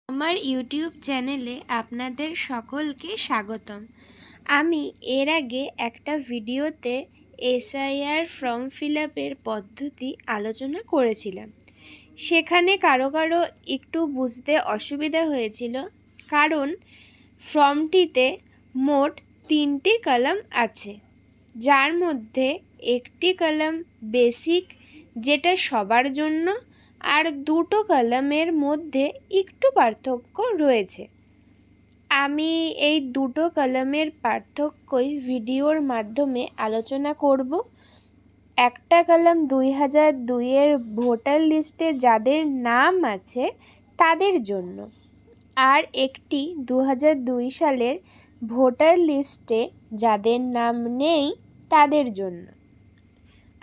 আমার ইউটিউব চ্যানেলে আপনাদের সকলকে স্বাগতম। আমি এর আগে একটা ভিডিওতে এসআইআর ফর্ম ফিল আপের পদ্ধতি আলোচনা করেছিলাম। সেখানে কারো একটু বুঝতে অসুবিধা হয়েছিল, কারণ ফর্মটিতে মোট 3টি কলাম আছে, যার মধ্যে একটি কলাম বেসিক, যেটা সবার জন্য, আর দুটো কলামের মধ্যে একটু পার্থক্য রয়েছে। আমি এই দুটো কলামের পার্থক্যই ভিডিওর মাধ্যমে আলোচনা করব। একটা কলাম 2002-এর ভোটার লিস্টে যাদের নাম আছে তাদের জন্য, আর একটি 2002 সালের ভোটার লিস্টে যাদের নাম নেই তাদের জন্য।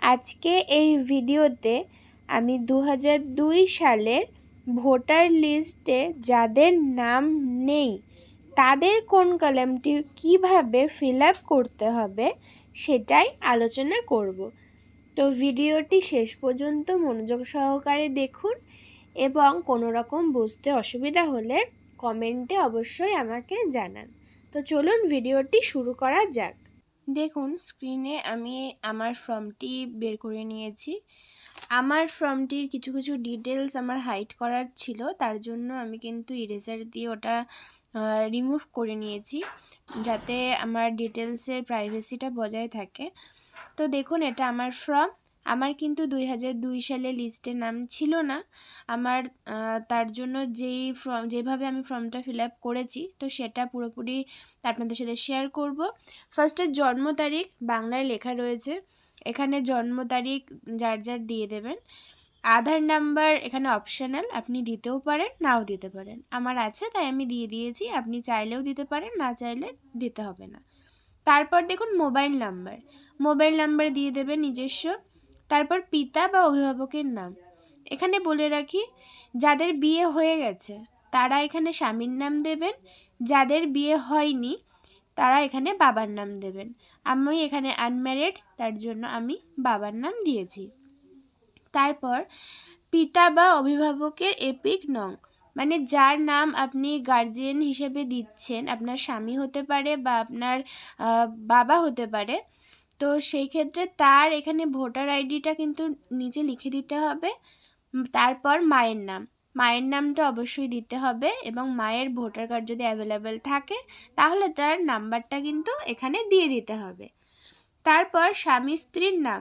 আজকে এই ভিডিওতে আমি 2002 সালের ভোটার লিস্টে যাদের নাম নেই তাদের কোন কলামটি কিভাবে ফিল আপ করতে হবে সেটাই আলোচনা করব। তো ভিডিওটি শেষ পর্যন্ত মনোযোগ সহকারে দেখুন, এবং কোনো রকম বুঝতে অসুবিধা হলে কমেন্টে অবশ্যই আমাকে জানান। তো চলুন ভিডিওটি শুরু করা যাক। দেখুন, স্ক্রিনে আমি আমার ফর্মটি বের করে নিয়েছি। আমার ফর্মটির কিছু কিছু ডিটেলস আমার হাইড করার ছিল, তার জন্য আমি কিন্তু ইরেজার দিয়ে ওটা রিমুভ করে নিয়েছি, যাতে আমার ডিটেলসের প্রাইভেসিটা বজায় থাকে। তো দেখুন, এটা আমার ফর্ম। আমার কিন্তু 2002 সালে লিস্টে নাম ছিল না। আমার তার জন্য যেভাবে আমি ফর্মটা ফিল আপ করেছি, তো সেটা পুরোপুরি আপনাদের সাথে শেয়ার করব। ফার্স্টে জন্ম তারিখ বাংলায় লেখা রয়েছে, এখানে জন্ম তারিখ যার যার দিয়ে দেবেন। আধার নাম্বার এখানে অপশনাল, আপনি দিতেও পারেন নাও দিতে পারেন। আমার আছে তাই আমি দিয়ে দিয়েছি, আপনি চাইলেও দিতে পারেন, না চাইলে দিতে হবে না। তারপর দেখুন মোবাইল নাম্বার দিয়ে দেবেন নিজস্ব। তারপর পিতা বা অভিভাবকের নাম। এখানে বলে রাখি, যাদের বিয়ে হয়ে গেছে তারা এখানে স্বামীর নাম দেবেন, যাদের বিয়ে হয়নি তারা এখানে বাবার নাম দেবেন। আমি এখানে আনম্যারিড, তার জন্য আমি বাবার নাম দিয়েছি। তারপর পিতা বা অভিভাবকের এপিক নং, মানে যার নাম আপনি গার্জিয়ান হিসেবে দিচ্ছেন, আপনার স্বামী হতে পারে বা আপনার বাবা হতে পারে। তো সেই ক্ষেত্রে তার এখানে ভোটার আইডিটা কিন্তু নিচে লিখে দিতে হবে। তারপর মায়ের নামটা অবশ্যই দিতে হবে, এবং মায়ের ভোটার কার্ড যদি অ্যাভেলেবেল থাকে তাহলে তার নাম্বারটা কিন্তু এখানে দিয়ে দিতে হবে। তারপর স্বামী স্ত্রীর নাম,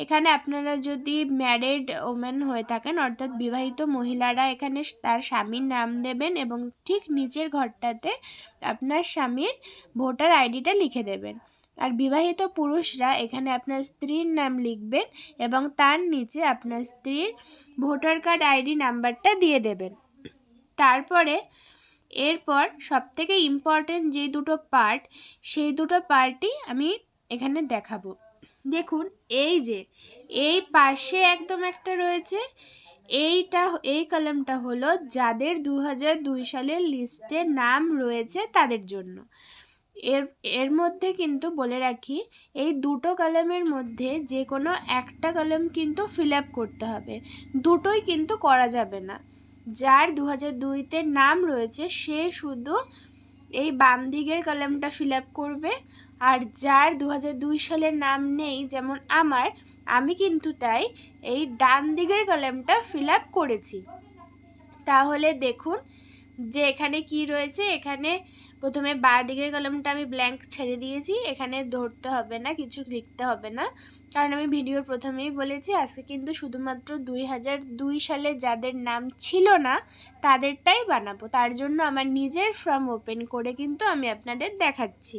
এখানে আপনারা যদি ম্যারিড ওমেন হয়ে থাকেন, অর্থাৎ বিবাহিত মহিলারা, এখানে তার স্বামীর নাম দেবেন এবং ঠিক নিচের ঘরটাতে আপনার স্বামীর ভোটার আইডিটা লিখে দেবেন। আর বিবাহিত পুরুষরা এখানে আপনার স্ত্রীর নাম লিখবেন এবং তার নিচে আপনার স্ত্রীর ভোটার কার্ড আইডি নাম্বারটা দিয়ে দেবেন। তারপরে এরপর সবথেকে ইম্পর্টেন্ট যে দুটো পার্ট, সেই দুটো পার্টই আমি এখানে দেখাবো। দেখুন, এই পাশে একদম একটা রয়েছে, এই কলামটা হলো যাদের 2002 সালের লিস্টে নাম রয়েছে তাদের জন্য। এর মধ্যে কিন্তু বলে রাখি, এই দুটো কলামের মধ্যে যে কোনো একটা কলাম কিন্তু ফিল আপ করতে হবে, দুটোই কিন্তু করা যাবে না। যার 2002-তে নাম রয়েছে সে শুধু এই বাম দিকের কলামটা ফিল আপ করবে, আর যার 2002 সালের নাম নেই, যেমন আমি কিন্তু তাই এই ডান দিকের কলামটা ফিল আপ করেছি। তাহলে দেখুন যে এখানে কি রয়েছে। এখানে প্রথমে বাঁ দিকের কলামটা আমি ব্ল্যাঙ্ক ছেড়ে দিয়েছি, এখানে ধরতে হবে না, কিছু লিখতে হবে না, কারণ আমি ভিডিওর প্রথমেই বলেছি আজকে কিন্তু শুধুমাত্র 2002 সালে যাদের নাম ছিল না তাদেরটাই বানাবো। তার জন্য আমার নিজের ফর্ম ওপেন করে কিন্তু আমি আপনাদের দেখাচ্ছি।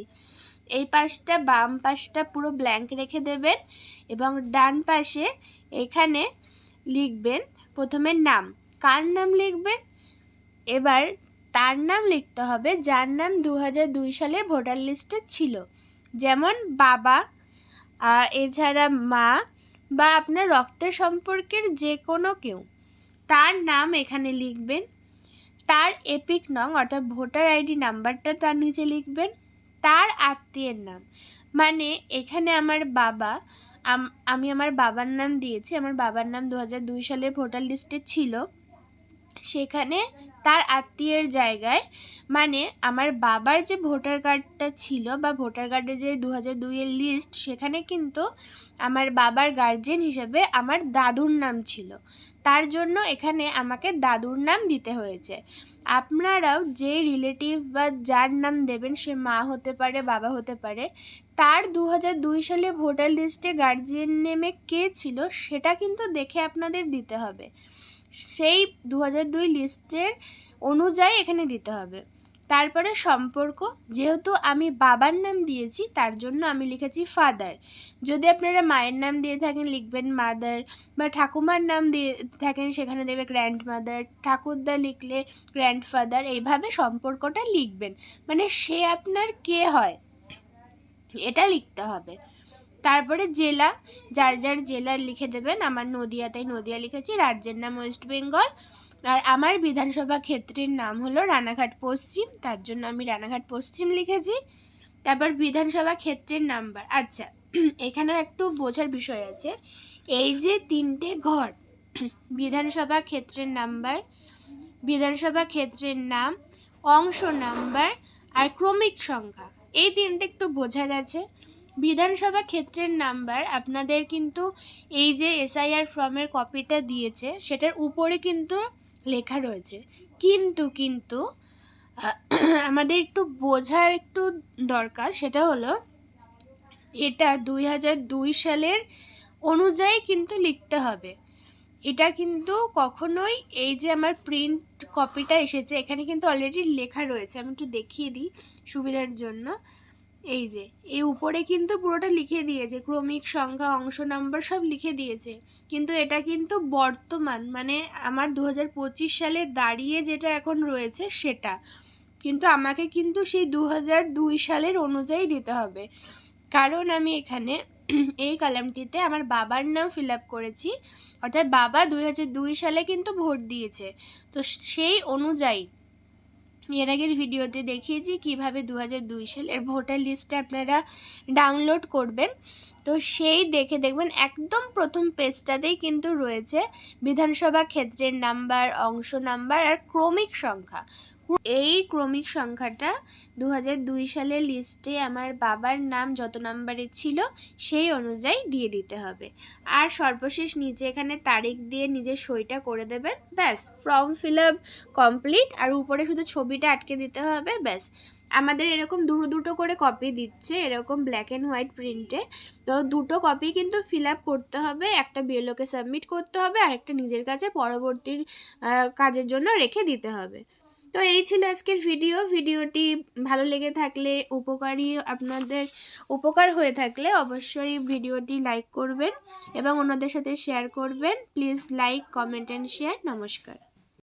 এই পাশটা, বাম পাশটা পুরো ব্ল্যাঙ্ক রেখে দেবেন, এবং ডান পাশে এখানে লিখবেন প্রথমে নাম, কার নাম লিখবেন। এবার তার নাম লিখতে হবে যার নাম 2002 সালের ভোটার লিস্টে ছিল, যেমন বাবা, এছাড়া মা, বা আপনার রক্তের সম্পর্কের যে কোনো কেউ, তার নাম এখানে লিখবেন। তার এপিক নং অর্থাৎ ভোটার আইডি নাম্বারটা তার নিচে লিখবেন। তার আত্মীয়ের নাম, মানে এখানে আমার বাবা, আমি আমার বাবার নাম দিয়েছি, আমার বাবার নাম 2002 সালের ভোটার লিস্টে ছিল, সেখানে তার আত্মীয়ের জায়গায়, মানে আমার বাবার যে ভোটার কার্ডটা ছিল বা ভোটার কার্ডে যে 2002-এর লিস্ট, সেখানে কিন্তু আমার বাবার গার্জেন হিসেবে আমার দাদুর নাম ছিল, তার জন্য এখানে আমাকে দাদুর নাম দিতে হয়েছে। আপনারাও যে রিলেটিভ বা যার নাম দেবেন, সে মা হতে পারে, বাবা হতে পারে, তার 2002 সালে ভোটার লিস্টে গার্জিয়ান নেমে কে ছিল সেটা কিন্তু দেখে আপনাদের দিতে হবে, সেই 2002 লিস্টের অনুযায়ী এখানে দিতে হবে। তারপরে সম্পর্ক, যেহেতু আমি বাবার নাম দিয়েছি তার জন্য আমি লিখেছি ফাদার। যদি আপনারা মায়ের নাম দিয়ে থাকেন লিখবেন মাদার, বা ঠাকুমার নাম দিয়ে থাকেন সেখানে দেবে গ্র্যান্ড মাদার, ঠাকুরদা লিখলে গ্র্যান্ডফাদার, এইভাবে সম্পর্কটা লিখবেন, মানে সে আপনার কে হয় এটা লিখতে হবে। তারপরে জেলা, যার যার জেলা লিখে দেবেন। আমার নদিয়া, তাই নদিয়া লিখেছি। রাজ্যের নাম ওয়েস্ট বেঙ্গল। আর আমার বিধানসভা ক্ষেত্রের নাম হলো রানাঘাট পশ্চিম, তার জন্য আমি রানাঘাট পশ্চিম লিখেছি। তারপর বিধানসভা ক্ষেত্রের নাম্বার। আচ্ছা, এখানেও একটু বোঝার বিষয় আছে। এই যে 3টে ঘর, বিধানসভা ক্ষেত্রের নাম্বার, বিধানসভা ক্ষেত্রের নাম, অংশ নাম্বার আর ক্রমিক সংখ্যা, এই 3টে একটু বোঝার আছে। বিধানসভা ক্ষেত্রের নাম্বার আপনাদের কিন্তু এই যে এসআইআর ফর্মের কপিটা দিয়েছে সেটার উপরে কিন্তু লেখা রয়েছে, কিন্তু আমাদের একটু বোঝার একটু দরকার, সেটা হলো এটা 2002 সালের অনুযায়ী কিন্তু লিখতে হবে। এটা কিন্তু কখনোই, এই যে আমার প্রিন্ট কপিটা এসেছে এখানে কিন্তু অলরেডি লেখা রয়েছে, আমি একটু দেখিয়ে দিই সুবিধার জন্য। এই যে এই উপরে কিন্তু পুরোটা লিখে দিয়েছে, ক্রমিক সংখ্যা, অংশ নাম্বার সব লিখে দিয়েছে, কিন্তু এটা কিন্তু বর্তমান, মানে আমার 2025 সালে দাঁড়িয়ে যেটা এখন রয়েছে সেটা, কিন্তু আমাকে কিন্তু সেই 2002 সালের অনুযায়ী দিতে হবে, কারণ আমি এখানে এই কলামটিতে আমার বাবার নাম ফিল আপ করেছি, অর্থাৎ বাবা 2002 সালে কিন্তু ভোট দিয়েছে, তো সেই অনুযায়ী এর আগের ভিডিওতে দেখিয়েছি কিভাবে 2002 সালের ভোটার লিস্টটা আপনারা ডাউনলোড করবেন। তো সেই দেখে দেখবেন একদম প্রথম পেজটাতেই কিন্তু রয়েছে বিধানসভা ক্ষেত্রের নাম্বার, অংশ নাম্বার আর ক্রমিক সংখ্যা। এই ক্রমিক সংখ্যাটা 2002 সালের লিস্টে আমার বাবার নাম যত নাম্বারে ছিল সেই অনুযায়ী দিয়ে দিতে হবে। আর সর্বশেষ নিচে এখানে তারিখ দিয়ে নিজের সইটা করে দেবেন, ব্যাস ফর্ম ফিল আপ কমপ্লিট। আর উপরে শুধু ছবিটা আটকে দিতে হবে, ব্যাস। আমাদের এরকম দুটো করে কপি দিচ্ছে, এরকম ব্ল্যাক অ্যান্ড হোয়াইট প্রিন্টে, তো 2টো কপি কিন্তু ফিল আপ করতে হবে, একটা বিএলওকে সাবমিট করতে হবে আর একটা নিজের কাছে পরবর্তী কাজের জন্য রেখে দিতে হবে। তো এই ছিল আজকের ভিডিওটি ভালো লেগে থাকলে, আপনাদের উপকার হয়ে থাকলে অবশ্যই ভিডিওটি লাইক করবেন এবং অন্যদের সাথে শেয়ার করবেন। Please like, comment and share. নমস্কার।